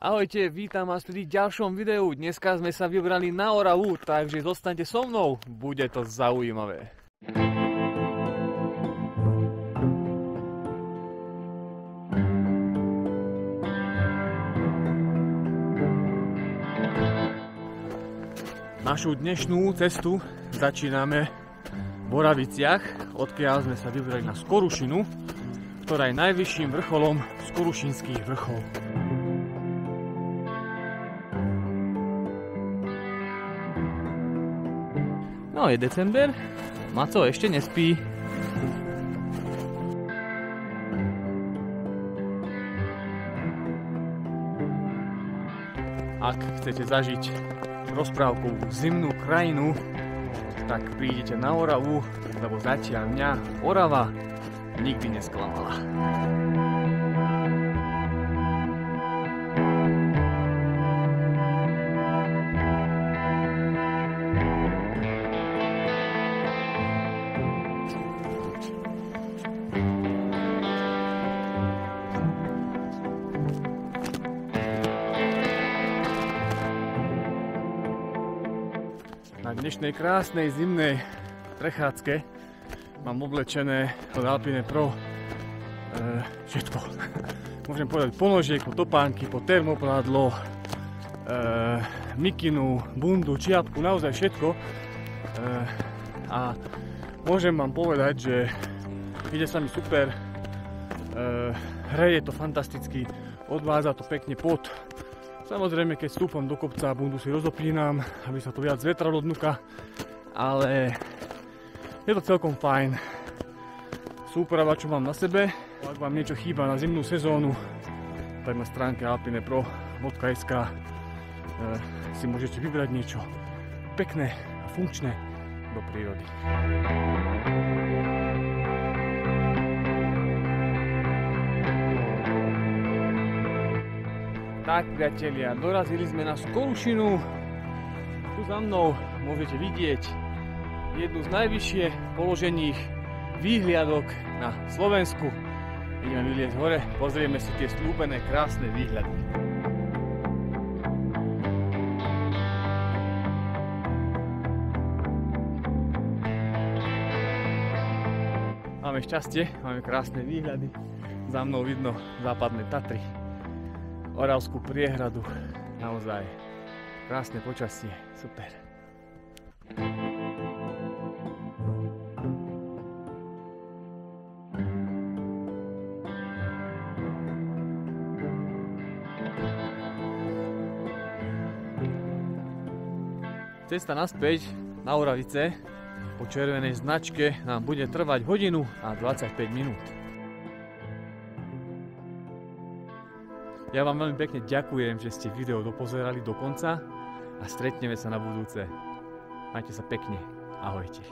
Ahojte, vítam vás pri ďalšom videu. Dneska sme sa vybrali na Oravu, takže zostaňte so mnou, bude to zaujímavé. Našu dnešnú cestu začíname v Oraviciach, odkiaľ sme sa vybrali na Skorušinu, ktorá je najvyšším vrcholom Skorušinských vrchov. No, je december, Maco ešte nespí. Ak chcete zažiť rozprávkovú zimnú krajinu, tak prídete na Oravu, lebo zatiaľ mňa Orava nikdy nesklamala. Na dnešnej krásnej zimnej prechádzke mám oblečené od Alpine Pro všetko. Môžem povedať ponožiek, po topánky, po termoprádlo, mikinu, bundu, čiapku, naozaj všetko. A môžem vám povedať, že ide sa mi super, hreje to fantasticky, odvádza to pekne pot. Samozrejme, keď vstúpam do kopca, bundu si rozopínam, aby sa to viac vetralo dnuka, ale je to celkom fajn. Súprava, čo mám na sebe. Ak vám niečo chýba na zimnú sezónu, tak na stránke alpinepro.sk si môžete vybrať niečo pekné a funkčné do prírody. Tak, priatelia, dorazili sme na Skorušinu. Tu za mnou môžete vidieť jednu z najvyššie položených výhliadok na Slovensku. Ideme vyliezť hore, pozrieme si tie slúbené krásne výhľady. Máme šťastie, máme krásne výhľady. Za mnou vidno západné Tatry, Oravskú priehradu, naozaj krásne počasie, super. Cesta naspäť na Oravice po červenej značke nám bude trvať hodinu a 25 minút. Ja vám veľmi pekne ďakujem, že ste video dopozerali do konca a stretneme sa na budúce. Majte sa pekne. Ahojte.